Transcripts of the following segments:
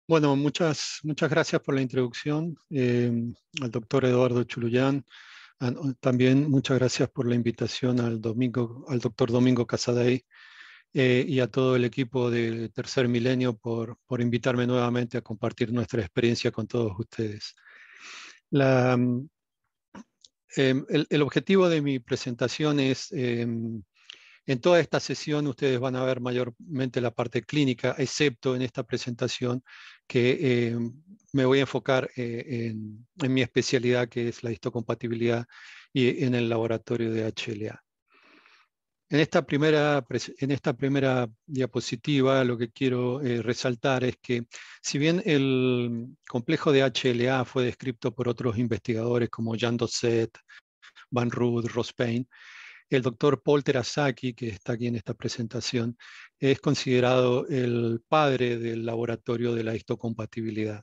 Bueno, muchas gracias por la introducción, al doctor Eduardo Chulullán. También muchas gracias por la invitación al doctor Domingo Casadei, y a todo el equipo de Tercer Milenio por invitarme nuevamente a compartir nuestra experiencia con todos ustedes. La, el objetivo de mi presentación es, en toda esta sesión ustedes van a ver mayormente la parte clínica, excepto en esta presentación que me voy a enfocar en mi especialidad, que es la histocompatibilidad y en el laboratorio de HLA. En esta primera diapositiva lo que quiero resaltar es que si bien el complejo de HLA fue descrito por otros investigadores como Jan Dosset, Van Rood, Ross Payne, el doctor Paul Terasaki, que está aquí en esta presentación, es considerado el padre del laboratorio de la histocompatibilidad.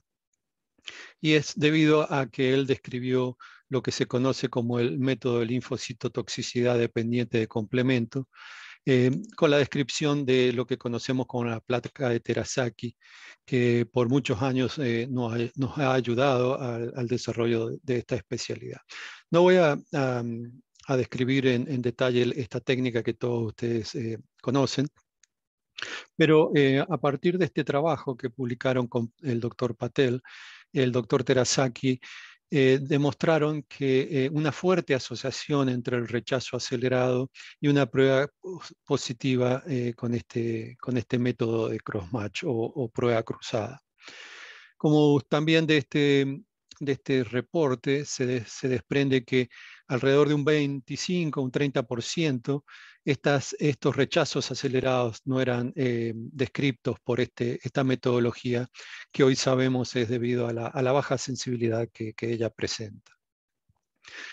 Y es debido a que él describió lo que se conoce como el método de linfocitotoxicidad dependiente de complemento, con la descripción de lo que conocemos como la placa de Terasaki, que por muchos años nos ha ayudado al desarrollo de esta especialidad. No voy a describir en detalle esta técnica que todos ustedes conocen, pero a partir de este trabajo que publicaron con el doctor Patel, el doctor Terasaki, demostraron que una fuerte asociación entre el rechazo acelerado y una prueba positiva con este método de crossmatch o prueba cruzada. Como también de este reporte se desprende que alrededor de un 25, un 30%, estos rechazos acelerados no eran descriptos por esta metodología, que hoy sabemos es debido a la baja sensibilidad que ella presenta.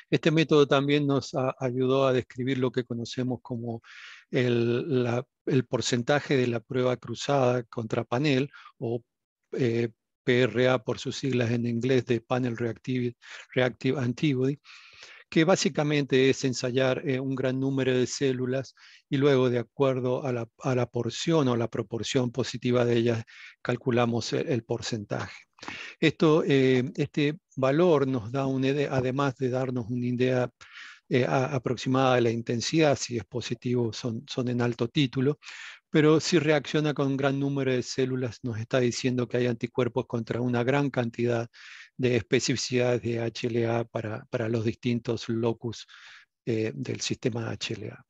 Este método también nos ayudó a describir lo que conocemos como el porcentaje de la prueba cruzada contra panel, o PRA por sus siglas en inglés, de Panel Reactive Antibody, que básicamente es ensayar un gran número de células y luego, de acuerdo a la porción o la proporción positiva de ellas, calculamos el porcentaje. Este valor nos da una idea, además de darnos una idea aproximada de la intensidad. Si es positivo son en alto título, pero si reacciona con un gran número de células, nos está diciendo que hay anticuerpos contra una gran cantidad de especificidades de HLA para los distintos locus del sistema HLA.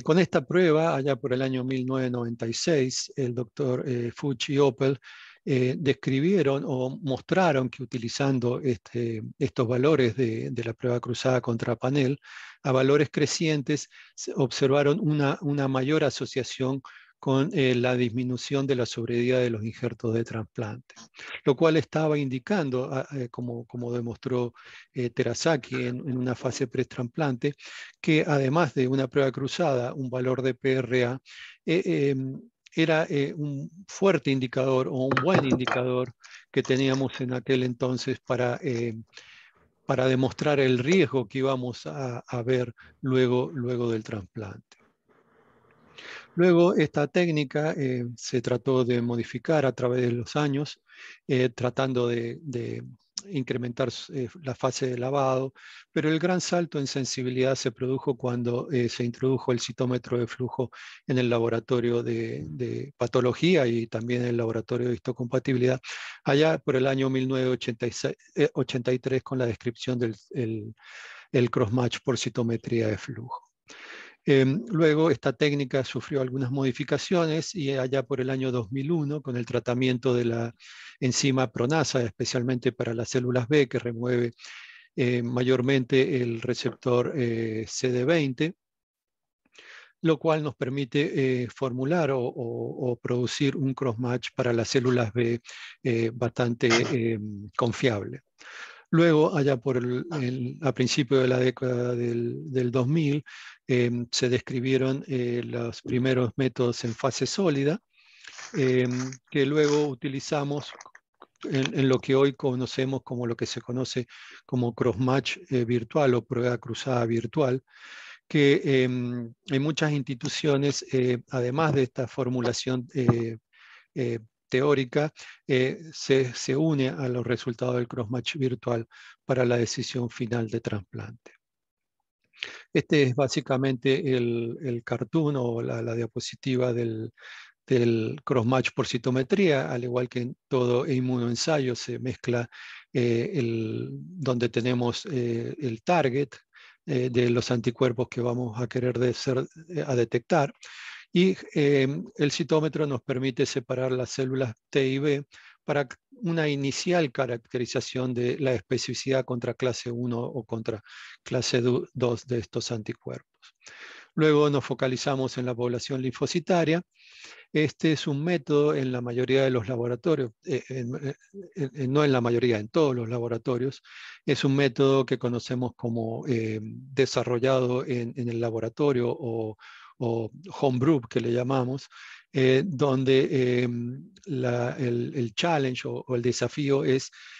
Con esta prueba, allá por el año 1996, el doctor Fuchs y Oppel describieron o mostraron que utilizando estos valores de la prueba cruzada contra panel a valores crecientes, observaron una mayor asociación con la disminución de la sobrevida de los injertos de trasplante, lo cual estaba indicando, como demostró Terasaki en una fase pre-trasplante, que además de una prueba cruzada, un valor de PRA era un fuerte indicador o un buen indicador que teníamos en aquel entonces para demostrar el riesgo que íbamos a ver luego del trasplante. Luego, esta técnica se trató de modificar a través de los años, tratando de incrementar la fase de lavado, pero el gran salto en sensibilidad se produjo cuando se introdujo el citómetro de flujo en el laboratorio de patología y también en el laboratorio de histocompatibilidad, allá por el año 1983, con la descripción del el crossmatch por citometría de flujo. Luego esta técnica sufrió algunas modificaciones y allá por el año 2001, con el tratamiento de la enzima pronasa, especialmente para las células B, que remueve mayormente el receptor CD20, lo cual nos permite formular o producir un crossmatch para las células B bastante confiable. Luego, allá a principios de la década del 2000, se describieron los primeros métodos en fase sólida, que luego utilizamos en lo que hoy conocemos como lo que se conoce como crossmatch virtual o prueba cruzada virtual, que en muchas instituciones, además de esta formulación teórica se une a los resultados del crossmatch virtual para la decisión final de trasplante. Este es básicamente el cartoon o la diapositiva del crossmatch por citometría. Al igual que en todo inmunoensayo, se mezcla donde tenemos el target de los anticuerpos que vamos a querer a detectar. Y el citómetro nos permite separar las células T y B para una inicial caracterización de la especificidad contra clase 1 o contra clase 2 de estos anticuerpos. Luego nos focalizamos en la población linfocitaria. Este es un método en la mayoría de los laboratorios, no en la mayoría, en todos los laboratorios. Es un método que conocemos como desarrollado en el laboratorio o homebrew, que le llamamos, donde el challenge o el desafío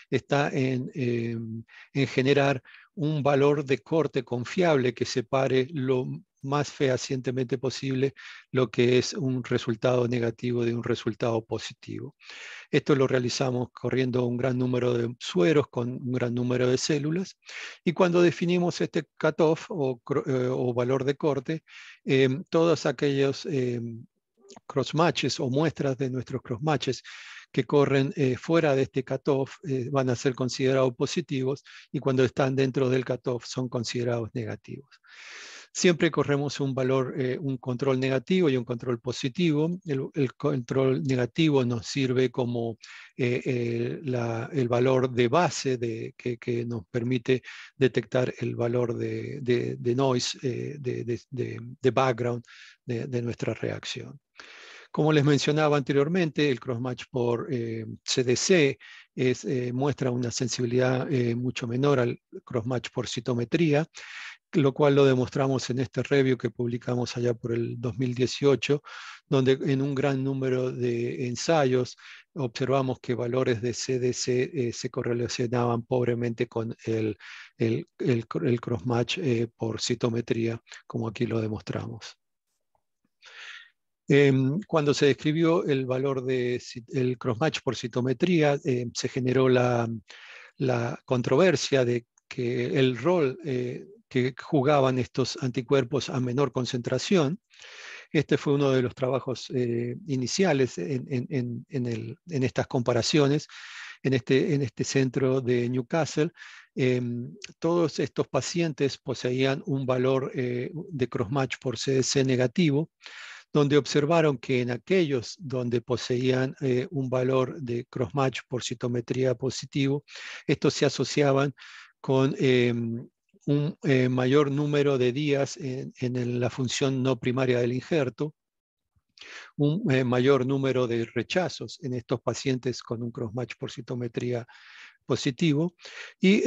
está en generar un valor de corte confiable que separe lo más fehacientemente posible lo que es un resultado negativo de un resultado positivo. Esto lo realizamos corriendo un gran número de sueros con un gran número de células, y cuando definimos este cutoff o valor de corte, todos aquellos crossmatches o muestras de nuestros crossmatches que corren fuera de este cutoff van a ser considerados positivos, y cuando están dentro del cutoff son considerados negativos. Siempre corremos un valor, un control negativo y un control positivo. El control negativo nos sirve como el valor de base que nos permite detectar el valor de noise, de background de nuestra reacción. Como les mencionaba anteriormente, el crossmatch por CDC muestra una sensibilidad mucho menor al crossmatch por citometría, lo cual lo demostramos en este review que publicamos allá por el 2018, donde en un gran número de ensayos observamos que valores de CDC se correlacionaban pobremente con el crossmatch por citometría, como aquí lo demostramos. Cuando se describió el valor del crossmatch por citometría, se generó la controversia de que el rol que jugaban estos anticuerpos a menor concentración. Este fue uno de los trabajos iniciales en estas comparaciones en este centro de Newcastle. Todos estos pacientes poseían un valor de crossmatch por CDC negativo, donde observaron que en aquellos donde poseían un valor de crossmatch por citometría positivo, estos se asociaban con un mayor número de días en la función no primaria del injerto, un mayor número de rechazos en estos pacientes con un crossmatch por citometría positivo, y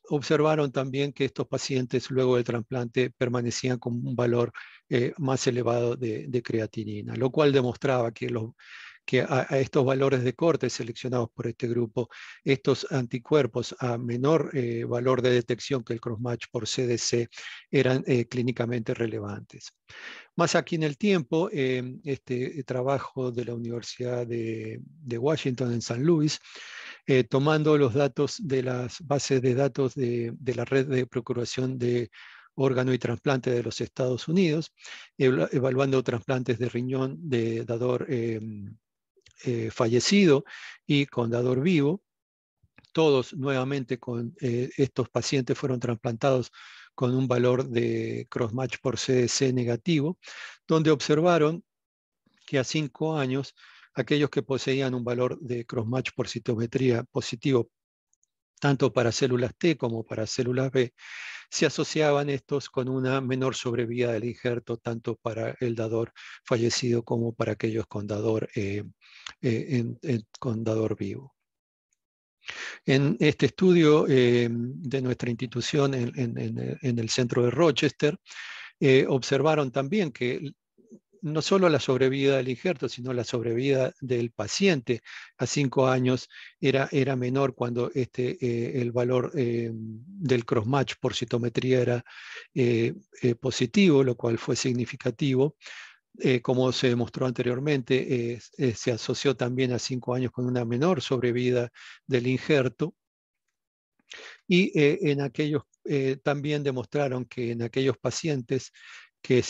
observaron también que estos pacientes luego del trasplante permanecían con un valor más elevado de creatinina, lo cual demostraba que a estos valores de corte seleccionados por este grupo, estos anticuerpos a menor valor de detección que el crossmatch por CDC eran clínicamente relevantes. Más aquí en el tiempo, este trabajo de la Universidad de Washington en San Luis, tomando los datos de las bases de datos de la red de procuración de órgano y trasplante de los Estados Unidos, evaluando trasplantes de riñón de dador fallecido y con dador vivo. Todos nuevamente con estos pacientes fueron trasplantados con un valor de crossmatch por CDC negativo, donde observaron que a 5 años aquellos que poseían un valor de crossmatch por citometría positivo, tanto para células T como para células B, se asociaban estos con una menor sobrevida del injerto, tanto para el dador fallecido como para aquellos con dador vivo. En este estudio de nuestra institución en el centro de Rochester, observaron también que no solo la sobrevida del injerto, sino la sobrevida del paciente a 5 años era menor cuando el valor del crossmatch por citometría era positivo, lo cual fue significativo, Como se demostró anteriormente, se asoció también a 5 años con una menor sobrevida del injerto. Y también demostraron que en aquellos pacientes que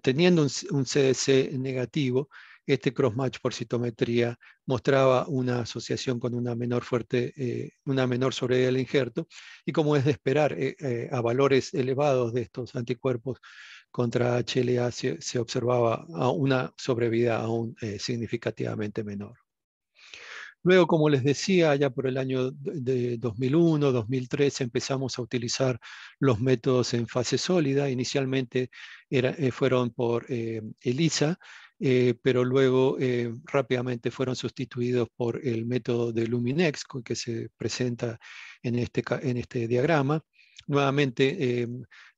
teniendo un CDC negativo, este crossmatch por citometría mostraba una asociación con una menor sobrevida del injerto, y como es de esperar, a valores elevados de estos anticuerpos contra HLA se observaba una sobrevida aún significativamente menor. Luego, como les decía, ya por el año de 2001, 2003 empezamos a utilizar los métodos en fase sólida. Inicialmente fueron por ELISA, pero luego rápidamente fueron sustituidos por el método de Luminex, que se presenta en este diagrama. Nuevamente,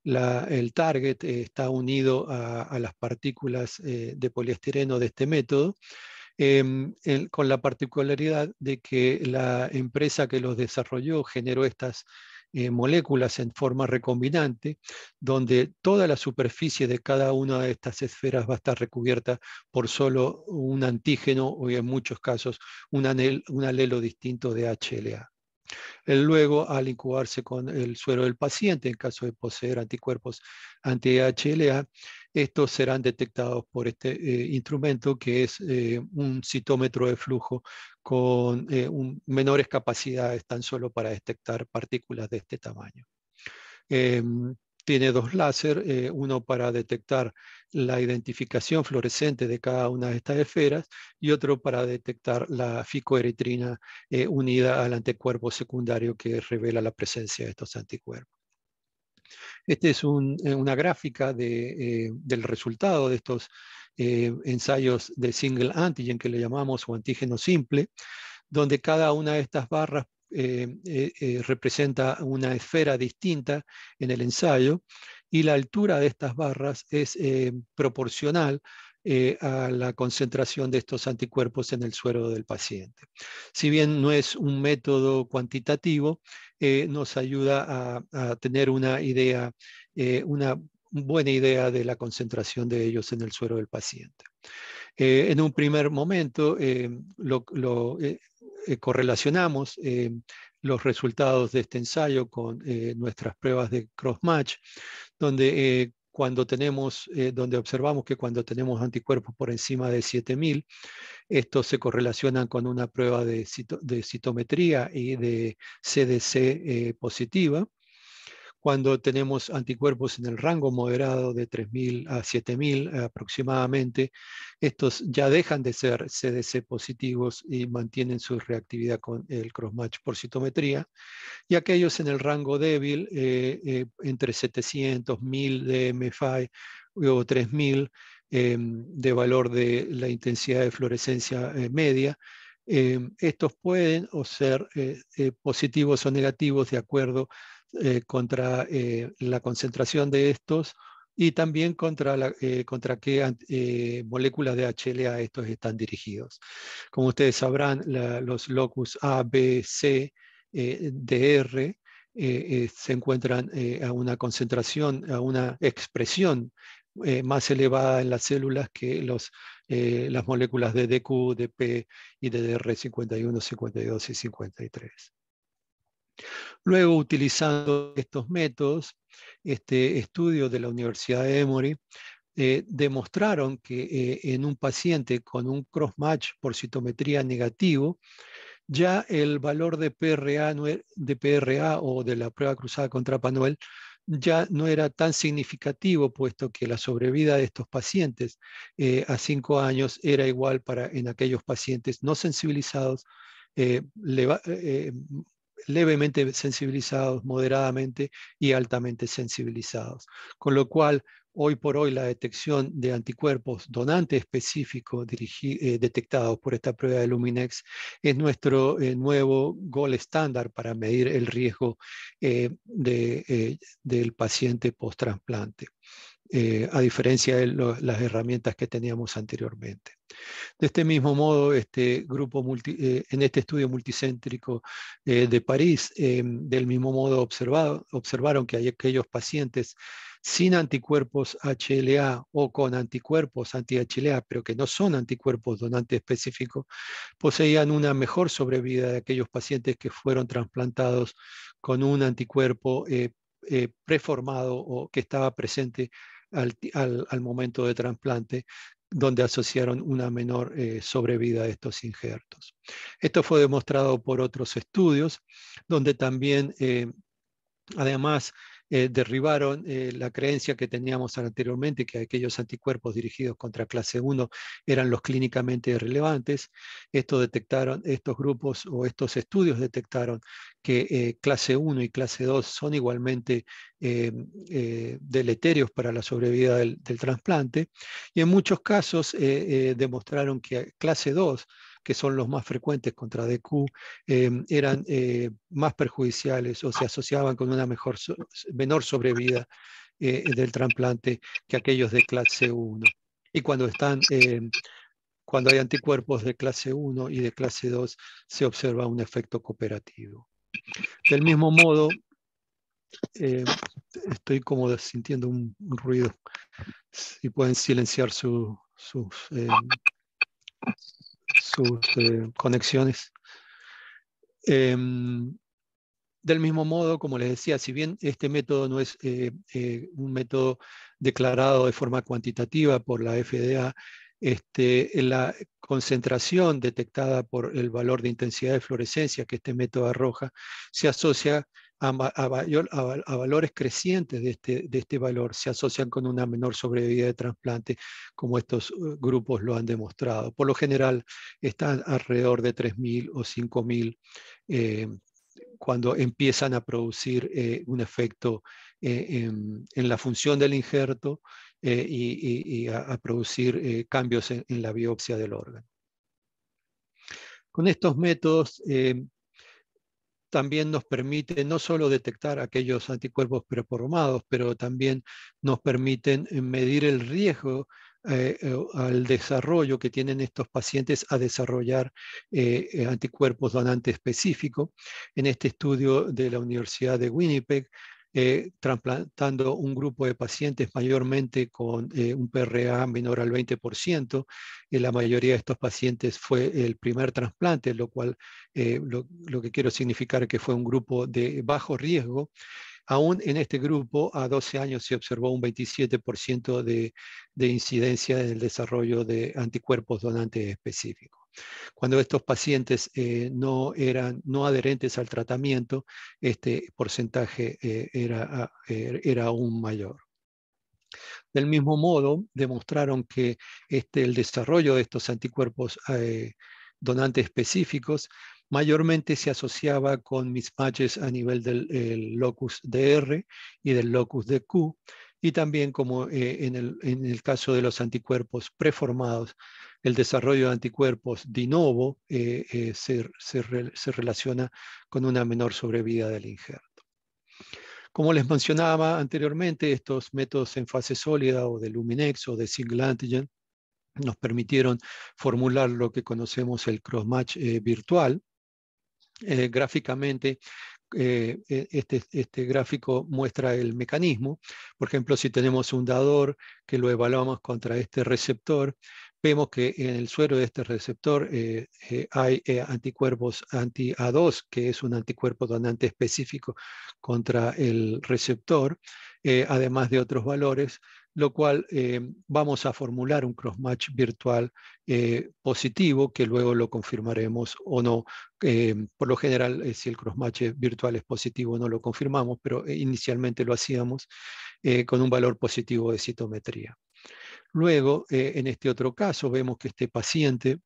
el target está unido a las partículas de poliestireno de este método, con la particularidad de que la empresa que los desarrolló generó estas moléculas en forma recombinante, donde toda la superficie de cada una de estas esferas va a estar recubierta por solo un antígeno o en muchos casos un alelo distinto de HLA. Luego, al incubarse con el suero del paciente, en caso de poseer anticuerpos anti-HLA, estos serán detectados por este instrumento, que es un citómetro de flujo con menores capacidades tan solo para detectar partículas de este tamaño. Tiene dos láser, uno para detectar la identificación fluorescente de cada una de estas esferas y otro para detectar la ficoeritrina unida al anticuerpo secundario que revela la presencia de estos anticuerpos. Esta es una gráfica del resultado de estos ensayos de single antigen, que le llamamos, o antígeno simple, donde cada una de estas barras representa una esfera distinta en el ensayo, y la altura de estas barras es proporcional a la concentración de estos anticuerpos en el suero del paciente. Si bien no es un método cuantitativo, nos ayuda a tener una buena idea de la concentración de ellos en el suero del paciente. En un primer momento correlacionamos los resultados de este ensayo con nuestras pruebas de crossmatch, donde donde observamos que cuando tenemos anticuerpos por encima de 7000, estos se correlacionan con una prueba de citometría y de CDC positiva. Cuando tenemos anticuerpos en el rango moderado de 3000 a 7000 aproximadamente, estos ya dejan de ser CDC positivos y mantienen su reactividad con el crossmatch por citometría. Y aquellos en el rango débil, entre 700, 1000 de MFI o 3000 de valor de la intensidad de fluorescencia media, estos pueden ser positivos o negativos de acuerdo contra la concentración de estos, y también contra qué moléculas de HLA estos están dirigidos. Como ustedes sabrán, los locus A, B, C, DR se encuentran a una concentración, a una expresión más elevada en las células que las moléculas de DQ, DP y de DR51, 52 y 53. Luego, utilizando estos métodos, este estudio de la Universidad de Emory demostraron que en un paciente con un crossmatch por citometría negativo, ya el valor de PRA o de la prueba cruzada contra Panuel ya no era tan significativo, puesto que la sobrevida de estos pacientes a 5 años era igual en aquellos pacientes no sensibilizados, levemente sensibilizados, moderadamente y altamente sensibilizados. Con lo cual, hoy por hoy, la detección de anticuerpos donante específicos detectados por esta prueba de Luminex es nuestro nuevo gold estándar para medir el riesgo del paciente post-trasplante, a diferencia de las herramientas que teníamos anteriormente. De este mismo modo, en este estudio multicéntrico de París, del mismo modo observaron que aquellos pacientes sin anticuerpos HLA o con anticuerpos anti-HLA, pero que no son anticuerpos donantes específicos, poseían una mejor sobrevida de aquellos pacientes que fueron trasplantados con un anticuerpo preformado o que estaba presente al momento de trasplante, donde asociaron una menor sobrevida de estos injertos. Esto fue demostrado por otros estudios, donde también, además, derribaron la creencia que teníamos anteriormente, que aquellos anticuerpos dirigidos contra clase 1 eran los clínicamente relevantes. Estos grupos o estos estudios detectaron que clase 1 y clase 2 son igualmente deleterios para la sobrevida del trasplante, y en muchos casos demostraron que clase 2, que son los más frecuentes contra DQ, eran más perjudiciales o se asociaban con una menor sobrevida del trasplante que aquellos de clase 1. Y cuando hay anticuerpos de clase 1 y de clase 2, se observa un efecto cooperativo. Del mismo modo, estoy como sintiendo un ruido. Si pueden silenciar sus conexiones. Del mismo modo, como les decía, si bien este método no es un método declarado de forma cuantitativa por la FDA, la concentración detectada por el valor de intensidad de fluorescencia que este método arroja se asocia a valores crecientes de este valor, se asocian con una menor sobrevida de trasplante, como estos grupos lo han demostrado. Por lo general están alrededor de 3.000 o 5.000 cuando empiezan a producir un efecto en la función del injerto y a producir cambios en la biopsia del órgano. Con estos métodos también nos permite no solo detectar aquellos anticuerpos preformados, pero también nos permiten medir el riesgo al desarrollo que tienen estos pacientes a desarrollar anticuerpos donantes específicos. En este estudio de la Universidad de Winnipeg, trasplantando un grupo de pacientes mayormente con un PRA menor al 20%, la mayoría de estos pacientes fue el primer trasplante, lo cual lo que quiero significar que fue un grupo de bajo riesgo. Aún en este grupo, a 12 años se observó un 27% de incidencia en el desarrollo de anticuerpos donantes específicos. Cuando estos pacientes no eran no adherentes al tratamiento, este porcentaje era aún mayor. Del mismo modo, demostraron que el desarrollo de estos anticuerpos donantes específicos mayormente se asociaba con mismatches a nivel del locus DR y del locus DQ, y también como en el caso de los anticuerpos preformados, el desarrollo de anticuerpos de novo se relaciona con una menor sobrevida del injerto. Como les mencionaba anteriormente, estos métodos en fase sólida o de Luminex o de single antigen nos permitieron formular lo que conocemos el crossmatch virtual. Gráficamente, este gráfico muestra el mecanismo. Por ejemplo, si tenemos un dador que lo evaluamos contra este receptor, vemos que en el suero de este receptor hay anticuerpos anti-A2, que es un anticuerpo donante específico contra el receptor, además de otros valores, lo cual vamos a formular un crossmatch virtual positivo, que luego lo confirmaremos o no. Por lo general, si el crossmatch virtual es positivo, no lo confirmamos, pero inicialmente lo hacíamos con un valor positivo de citometría. Luego, en este otro caso, vemos que este paciente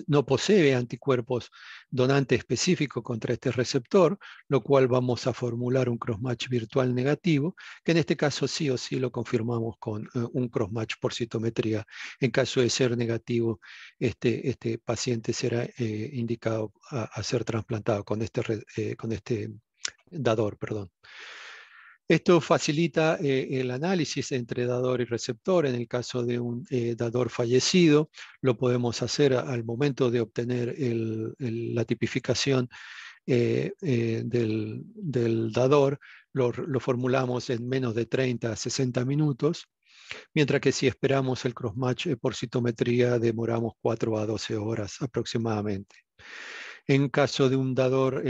no posee anticuerpos donantes específicos contra este receptor, lo cual vamos a formular un crossmatch virtual negativo, que en este caso sí o sí lo confirmamos con un crossmatch por citometría. En caso de ser negativo, este paciente será indicado a ser trasplantado con este dador, perdón. Esto facilita el análisis entre dador y receptor. En el caso de un dador fallecido, lo podemos hacer al momento de obtener la tipificación del dador. lo formulamos en menos de 30 a 60 minutos, mientras que si esperamos el crossmatch por citometría demoramos 4 a 12 horas aproximadamente. En caso de un dador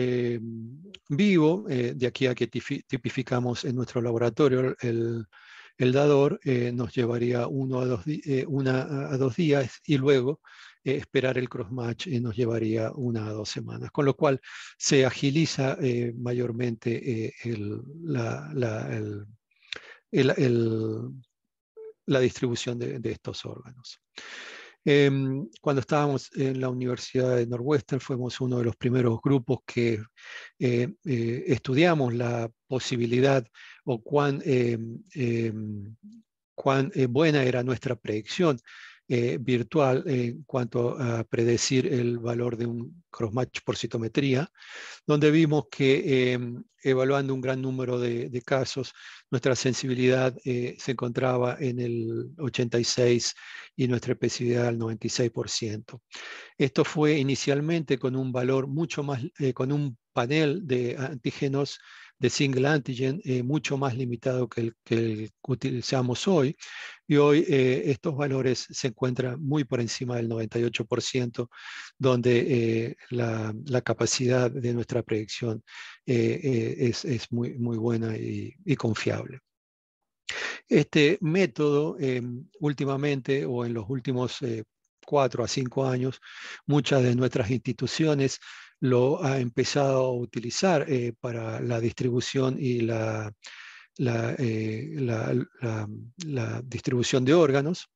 vivo, de aquí a que tipificamos en nuestro laboratorio el dador, nos llevaría 1 a 2 días y luego esperar el crossmatch nos llevaría 1 a 2 semanas, con lo cual se agiliza mayormente la distribución de estos órganos. Cuando estábamos en la Universidad de Northwestern, fuimos uno de los primeros grupos que estudiamos la posibilidad o cuán buena era nuestra predicción virtual en cuanto a predecir el valor de un crossmatch por citometría, donde vimos que evaluando un gran número de casos, nuestra sensibilidad se encontraba en el 86 y nuestra especificidad al 96%. Esto fue inicialmente con un valor mucho más, con un panel de antígenos de single antigen mucho más limitado que el que utilizamos hoy. Y hoy estos valores se encuentran muy por encima del 98%, donde la capacidad de nuestra predicción es muy, muy buena y confiable. Este método, últimamente o en los últimos 4 a 5 años, muchas de nuestras instituciones lo han empezado a utilizar para la distribución y la distribución de órganos,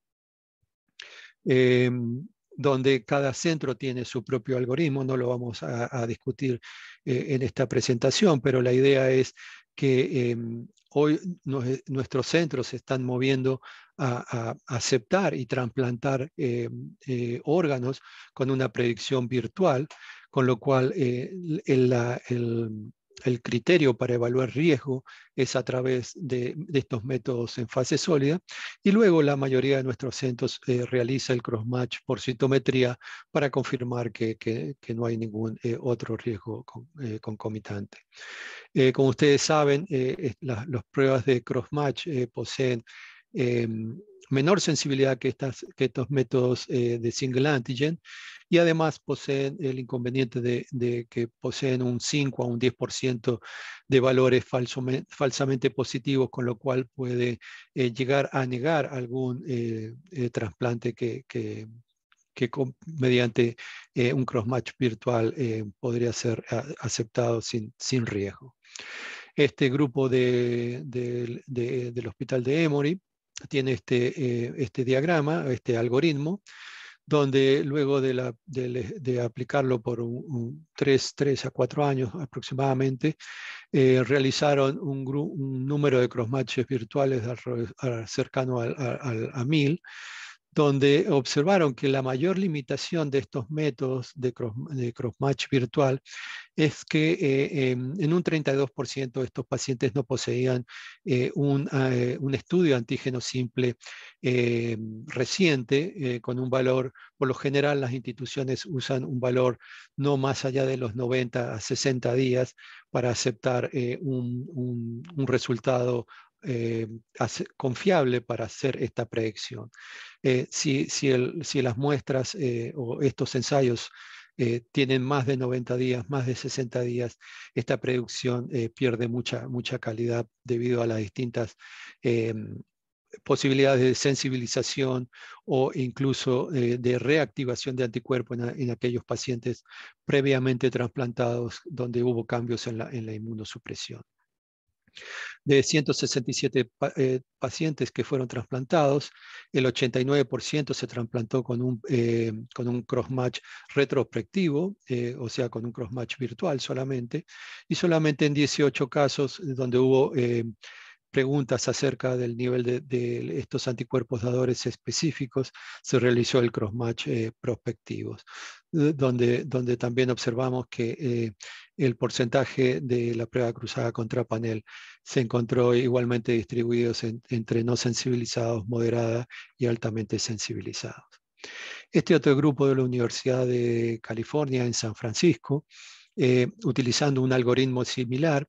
donde cada centro tiene su propio algoritmo. No lo vamos a discutir en esta presentación, pero la idea es que hoy nuestros centros se están moviendo a aceptar y trasplantar órganos con una predicción virtual, con lo cual el criterio para evaluar riesgo es a través de estos métodos en fase sólida, y luego la mayoría de nuestros centros realiza el crossmatch por citometría para confirmar que no hay ningún otro riesgo concomitante. Como ustedes saben, las pruebas de crossmatch poseen menor sensibilidad que estos métodos de single antigen, y además poseen el inconveniente de que poseen un 5 a un 10% de valores falsamente positivos, con lo cual puede llegar a negar algún trasplante que mediante un crossmatch virtual podría ser aceptado sin riesgo. Este grupo del Hospital de Emory tiene este diagrama, este algoritmo, donde luego de aplicarlo por 3 a 4 años aproximadamente, realizaron un número de crossmatches virtuales cercano a 1000, donde observaron que la mayor limitación de estos métodos de crossmatch virtual es que en un 32% de estos pacientes no poseían un estudio de antígeno simple reciente con un valor. Por lo general, las instituciones usan un valor no más allá de los 90 a 60 días para aceptar un resultado confiable para hacer esta predicción. Si las muestras o estos ensayos tienen más de 90 días, más de 60 días, esta predicción pierde mucha calidad debido a las distintas posibilidades de sensibilización o incluso de reactivación de anticuerpos en aquellos pacientes previamente trasplantados donde hubo cambios en la inmunosupresión. De 167 pacientes que fueron trasplantados, el 89% se trasplantó con un crossmatch retrospectivo, o sea, con un crossmatch virtual solamente, y solamente en 18 casos donde hubo preguntas acerca del nivel de estos anticuerpos dadores específicos, se realizó el crossmatch prospectivo, donde también observamos que el porcentaje de la prueba cruzada contra panel se encontró igualmente distribuidos entre no sensibilizados, moderada y altamente sensibilizados. Este otro grupo de la Universidad de California en San Francisco, utilizando un algoritmo similar,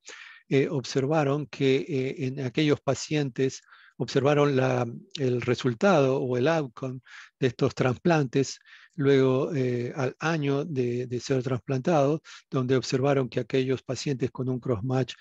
observaron que en aquellos pacientes, observaron el resultado o el outcome de estos trasplantes luego al año de ser trasplantados, donde observaron que aquellos pacientes con un crossmatch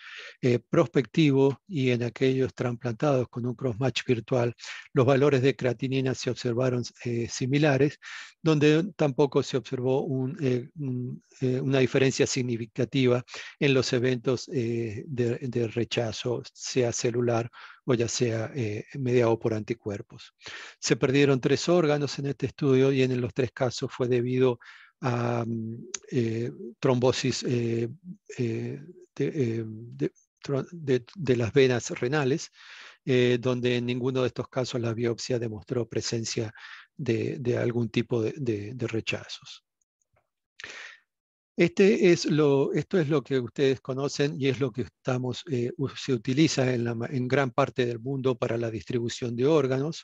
prospectivo y en aquellos trasplantados con un crossmatch virtual, los valores de creatinina se observaron similares, donde tampoco se observó una diferencia significativa en los eventos de rechazo, sea celular o ya sea mediado por anticuerpos. Se perdieron 3 órganos en este estudio y en los 3 casos fue debido a trombosis de las venas renales, donde en ninguno de estos casos la biopsia demostró presencia de algún tipo de rechazos. Esto es lo que ustedes conocen y es lo que se utiliza en gran parte del mundo para la distribución de órganos,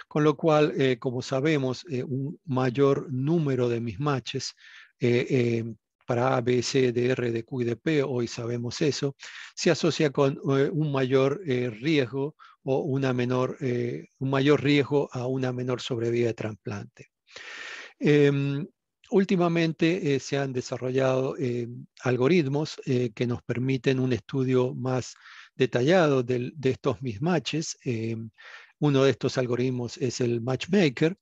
con lo cual, como sabemos, un mayor número de mismatches para A, B, C, D, R, D, Q y D, P, hoy sabemos eso, se asocia con un mayor riesgo o un mayor riesgo a una menor sobrevida de trasplante. Últimamente se han desarrollado algoritmos que nos permiten un estudio más detallado de estos mismatches. Uno de estos algoritmos es el Matchmaker,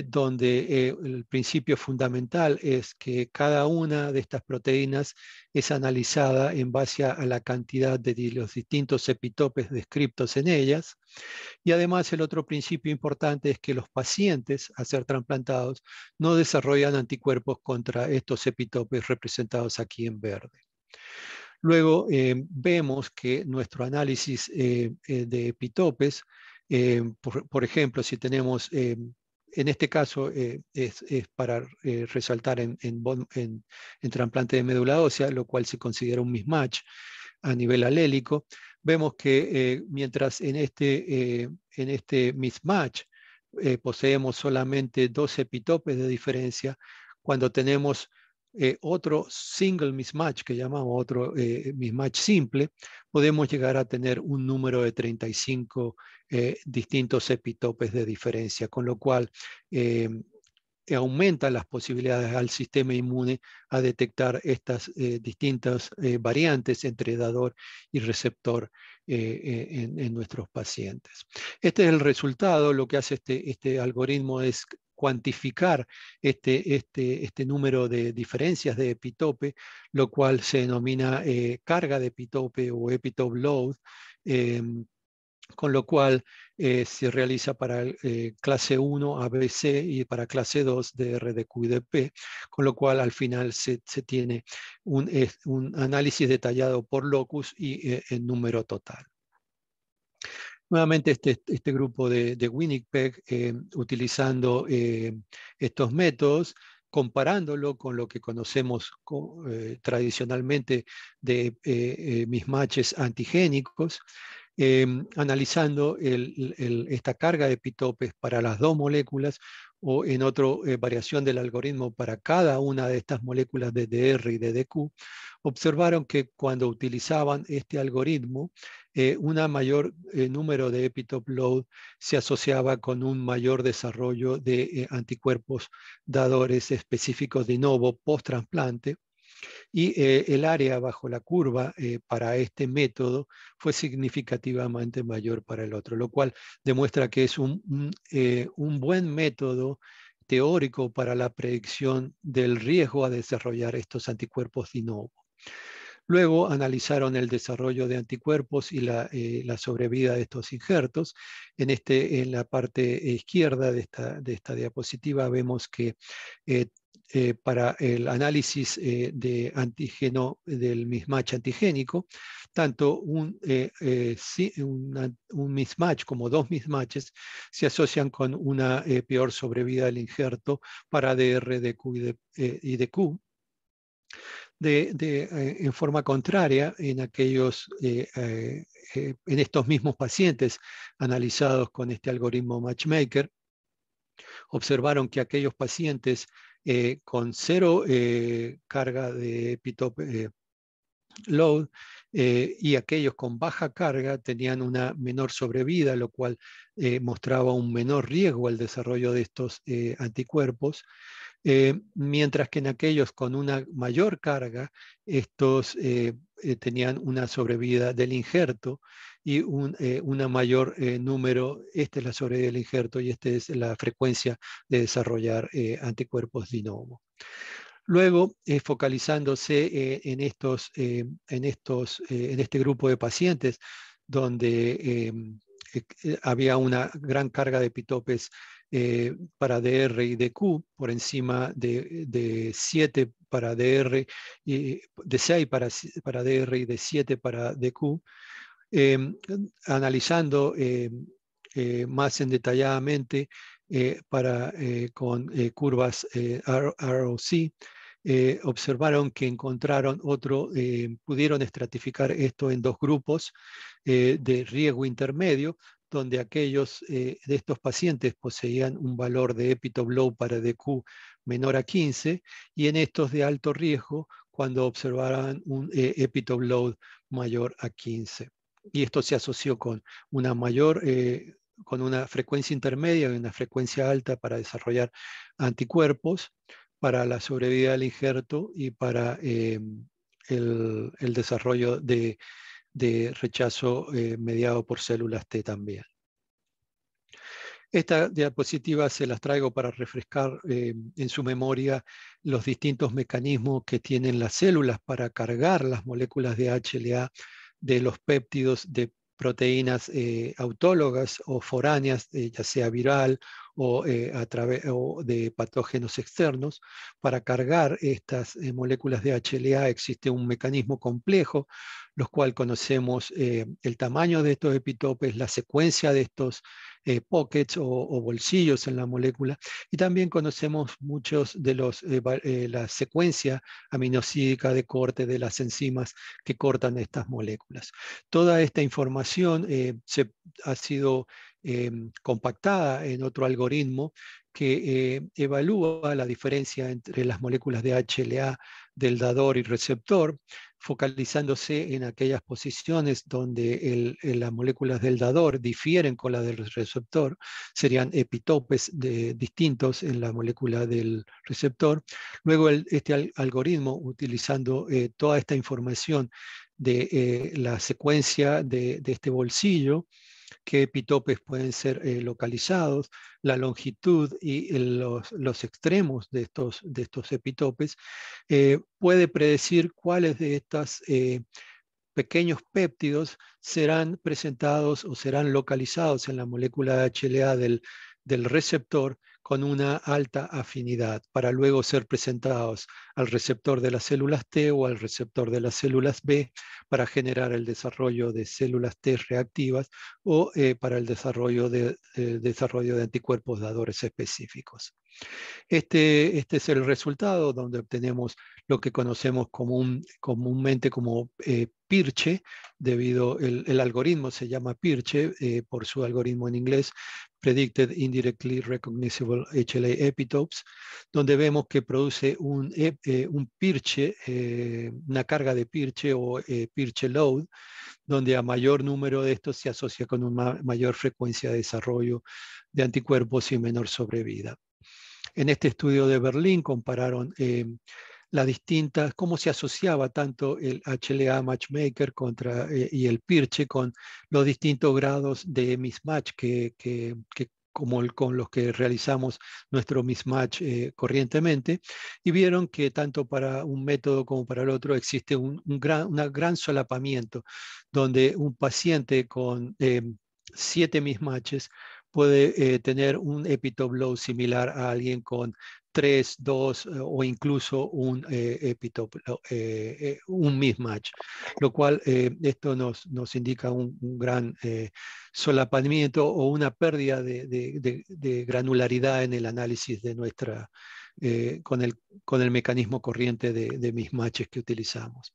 donde el principio fundamental es que cada una de estas proteínas es analizada en base a la cantidad de los distintos epitopes descritos en ellas. Y además el otro principio importante es que los pacientes a ser trasplantados no desarrollan anticuerpos contra estos epitopes representados aquí en verde. Luego vemos que nuestro análisis de epitopes, por ejemplo, si tenemos, en este caso es para resaltar en trasplante de médula ósea, lo cual se considera un mismatch a nivel alélico. Vemos que mientras en este mismatch poseemos solamente 2 epitopes de diferencia, cuando tenemos otro single mismatch, que llamamos otro mismatch simple, podemos llegar a tener un número de 35 distintos epitopes de diferencia, con lo cual aumenta las posibilidades al sistema inmune a detectar estas distintas variantes entre dador y receptor en nuestros pacientes. Este es el resultado. Lo que hace este algoritmo es cuantificar este número de diferencias de epitope, lo cual se denomina carga de epitope o epitope load, con lo cual se realiza para clase 1 ABC y para clase 2 DR, DQ y DP, con lo cual al final se tiene un análisis detallado por locus y en número total. Nuevamente este grupo de Winnipeg, utilizando estos métodos, comparándolo con lo que conocemos tradicionalmente de mismatches antigénicos, analizando esta carga de epitopes para las 2 moléculas o en otra variación del algoritmo para cada una de estas moléculas de DR y de DQ, observaron que cuando utilizaban este algoritmo, un mayor número de epitope load se asociaba con un mayor desarrollo de anticuerpos dadores específicos de novo post-trasplante, y el área bajo la curva para este método fue significativamente mayor para el otro, lo cual demuestra que es un buen método teórico para la predicción del riesgo a desarrollar estos anticuerpos de novo. Luego analizaron el desarrollo de anticuerpos y la sobrevida de estos injertos. En la parte izquierda de esta diapositiva vemos que para el análisis de antígeno del mismatch antigénico, tanto un mismatch como 2 mismatches se asocian con una peor sobrevida del injerto para DR, DQ y DQ. En forma contraria, en estos mismos pacientes analizados con este algoritmo Matchmaker, observaron que aquellos pacientes con 0 carga de epitope, load, y aquellos con baja carga tenían una menor sobrevida, lo cual mostraba un menor riesgo al desarrollo de estos anticuerpos. Mientras que en aquellos con una mayor carga, estos tenían una sobrevida del injerto y una mayor número. Esta es la sobrevida del injerto y esta es la frecuencia de desarrollar anticuerpos de novo. Luego, focalizándose en este grupo de pacientes donde había una gran carga de epitopes para DR y DQ, por encima de 7 para DR, de 6 para DR y de 7 para DQ, analizando más en detalladamente con curvas ROC, observaron que encontraron pudieron estratificar esto en dos grupos de riesgo intermedio, donde aquellos de estos pacientes poseían un valor de epitope load para DQ menor a 15, y en estos de alto riesgo, cuando observaban un epitope load mayor a 15. Y esto se asoció con con una frecuencia intermedia y una frecuencia alta para desarrollar anticuerpos, para la sobrevida del injerto y para el desarrollo de rechazo mediado por células T también. Esta diapositiva se las traigo para refrescar en su memoria los distintos mecanismos que tienen las células para cargar las moléculas de HLA de los péptidos de proteínas autólogas o foráneas, ya sea viral o de patógenos externos. Para cargar estas moléculas de HLA existe un mecanismo complejo, los cuales conocemos el tamaño de estos epitopes, la secuencia de estos pockets o bolsillos en la molécula, y también conocemos muchos de la secuencia aminosídica de corte de las enzimas que cortan estas moléculas. Toda esta información ha sido compactada en otro algoritmo que evalúa la diferencia entre las moléculas de HLA del dador y receptor, focalizándose en aquellas posiciones donde las moléculas del dador difieren con las del receptor, serían epitopes distintos en la molécula del receptor. Luego este algoritmo, utilizando toda esta información de la secuencia de este bolsillo, qué epitopes pueden ser localizados, la longitud y los extremos de estos epitopes, puede predecir cuáles de estos pequeños péptidos serán presentados o serán localizados en la molécula de HLA del receptor con una alta afinidad, para luego ser presentados al receptor de las células T o al receptor de las células B para generar el desarrollo de células T reactivas o para el desarrollo de anticuerpos dadores específicos. Este es el resultado donde obtenemos lo que conocemos comúnmente como PIRCHE, debido el algoritmo se llama PIRCHE por su algoritmo en inglés, Predicted Indirectly Recognizable HLA Epitopes, donde vemos que produce un PIRCHE, una carga de PIRCHE o PIRCHE load, donde a mayor número de estos se asocia con una mayor frecuencia de desarrollo de anticuerpos y menor sobrevida. En este estudio de Berlín compararon cómo se asociaba tanto el HLA Matchmaker y el PIRCHE con los distintos grados de mismatch con los que realizamos nuestro mismatch corrientemente, y vieron que tanto para un método como para el otro existe un gran solapamiento, donde un paciente con 7 mismatches puede tener un epitope load similar a alguien con 3, 2 o incluso un mismatch, lo cual esto nos indica un gran solapamiento o una pérdida de granularidad en el análisis de con el mecanismo corriente de mismatches que utilizamos.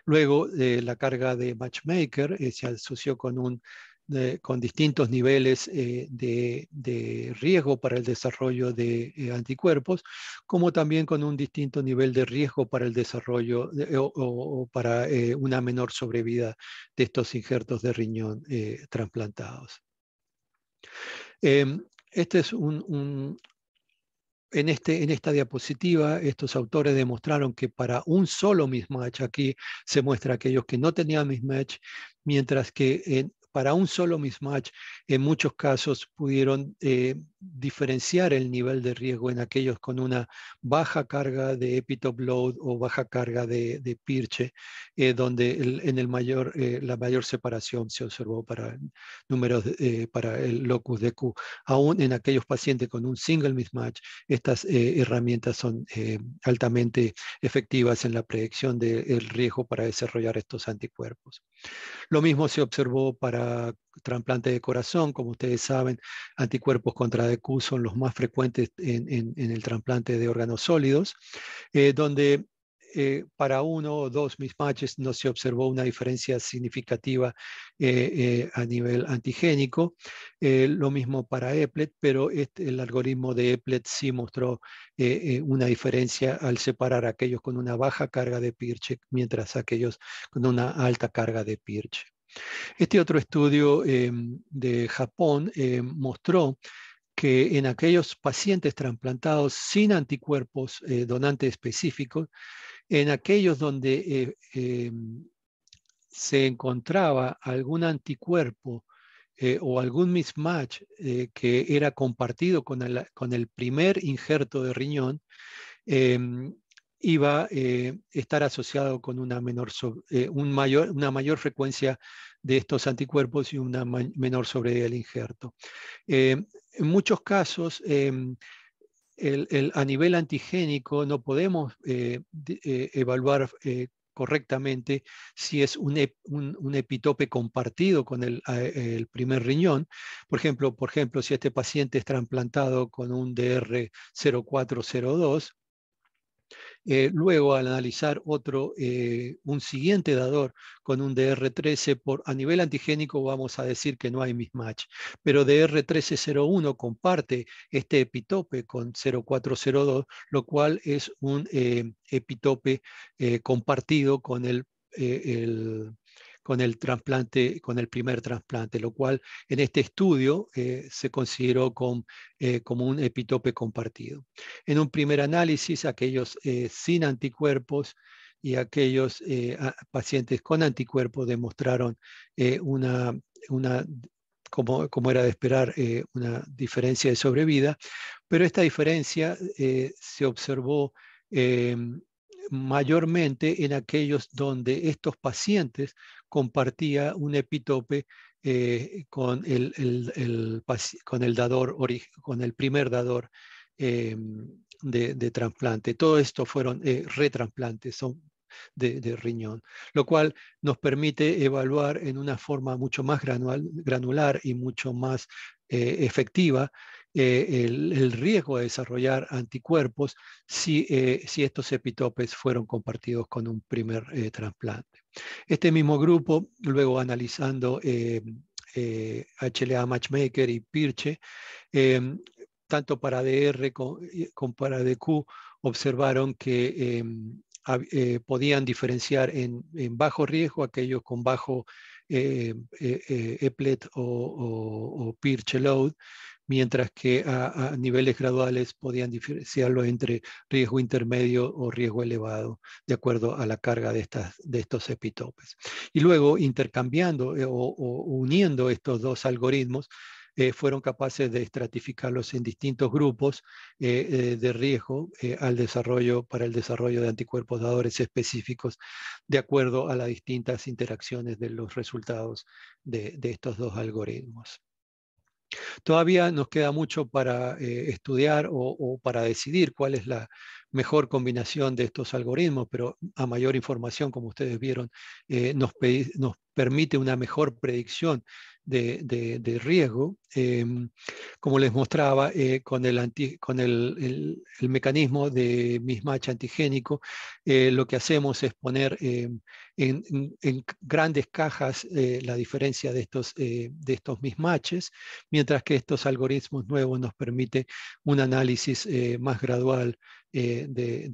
Luego, la carga de Matchmaker se asoció con un con distintos niveles de riesgo para el desarrollo de anticuerpos, como también con un distinto nivel de riesgo para el desarrollo o para una menor sobrevida de estos injertos de riñón trasplantados. Este es en esta diapositiva, estos autores demostraron que para un solo mismatch, aquí se muestra aquellos que no tenían mismatch, mientras que para un solo mismatch, en muchos casos pudieron diferenciar el nivel de riesgo en aquellos con una baja carga de epitope load o baja carga de Pirche, donde la mayor separación se observó para números para el locus de Q. Aún en aquellos pacientes con un single mismatch, estas herramientas son altamente efectivas en la predicción del riesgo para desarrollar estos anticuerpos. Lo mismo se observó para trasplante de corazón. Como ustedes saben, anticuerpos contra DQ son los más frecuentes en el trasplante de órganos sólidos, donde para uno o dos mismatches no se observó una diferencia significativa a nivel antigénico. Lo mismo para EPLET, pero el algoritmo de EPLET sí mostró una diferencia al separar a aquellos con una baja carga de Pirche, mientras aquellos con una alta carga de Pirche. Este otro estudio de Japón mostró que en aquellos pacientes trasplantados sin anticuerpos donantes específicos, en aquellos donde se encontraba algún anticuerpo o algún mismatch que era compartido con el primer injerto de riñón, iba a estar asociado con una mayor frecuencia de estos anticuerpos y una menor sobrevida del injerto. En muchos casos, a nivel antigénico no podemos evaluar correctamente si es un epitope compartido con el primer riñón. Por ejemplo, si este paciente es trasplantado con un DR0402, luego, al analizar un siguiente dador con un DR13, a nivel antigénico vamos a decir que no hay mismatch, pero DR1301 comparte este epitope con 0402, lo cual es un epitope compartido con con el primer trasplante, lo cual en este estudio se consideró como un epitope compartido. En un primer análisis, aquellos sin anticuerpos y aquellos pacientes con anticuerpos demostraron como era de esperar, una diferencia de sobrevida, pero esta diferencia se observó mayormente en aquellos donde estos pacientes compartían un epitope con el primer dador de trasplante. Todo esto fueron retrasplantes, son de riñón, lo cual nos permite evaluar en una forma mucho más granular y mucho más efectiva el riesgo de desarrollar anticuerpos si estos epitopes fueron compartidos con un primer trasplante. Este mismo grupo, luego analizando HLA Matchmaker y Pirche, tanto para DR como para DQ, observaron que podían diferenciar en bajo riesgo aquellos con bajo EPLET o Pirche load, mientras que a niveles graduales podían diferenciarlo entre riesgo intermedio o riesgo elevado, de acuerdo a la carga de estos epitopes. Y luego, intercambiando o uniendo estos dos algoritmos, fueron capaces de estratificarlos en distintos grupos de riesgo para el desarrollo de anticuerpos dadores específicos, de acuerdo a las distintas interacciones de los resultados de estos dos algoritmos. Todavía nos queda mucho para estudiar o para decidir cuál es la mejor combinación de estos algoritmos, pero a mayor información, como ustedes vieron, nos permite una mejor predicción de riesgo. Como les mostraba, con el mecanismo de mismatch antigénico, lo que hacemos es poner en grandes cajas la diferencia de estos mismatches, mientras que estos algoritmos nuevos nos permiten un análisis más gradual de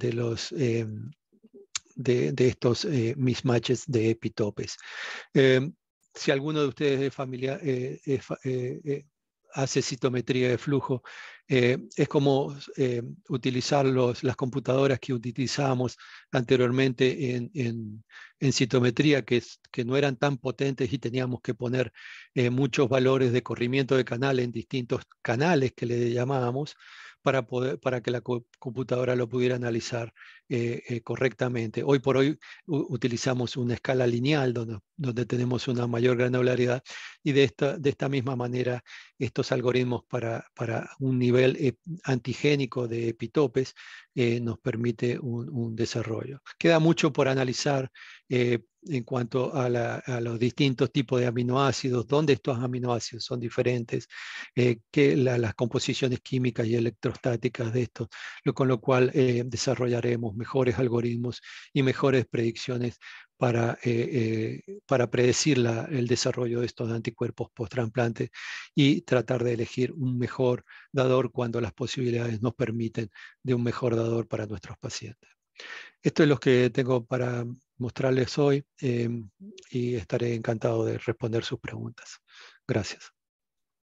estos mismatches de epitopes. Si alguno de ustedes es familiar, hace citometría de flujo, es como utilizar las computadoras que utilizábamos anteriormente en citometría, que no eran tan potentes y teníamos que poner muchos valores de corrimiento de canal en distintos canales que le llamábamos, para que la computadora lo pudiera analizar correctamente. Hoy por hoy utilizamos una escala lineal donde tenemos una mayor granularidad, y de esta misma manera estos algoritmos para un nivel antigénico de epitopes nos permite un desarrollo. Queda mucho por analizar en cuanto a los distintos tipos de aminoácidos, dónde estos aminoácidos son diferentes, las composiciones químicas y electrostáticas de estos, con lo cual desarrollaremos mejores algoritmos y mejores predicciones para predecir el desarrollo de estos anticuerpos post-trasplante y tratar de elegir un mejor dador cuando las posibilidades nos permiten de un mejor dador para nuestros pacientes. Esto es lo que tengo para mostrarles hoy y estaré encantado de responder sus preguntas. Gracias.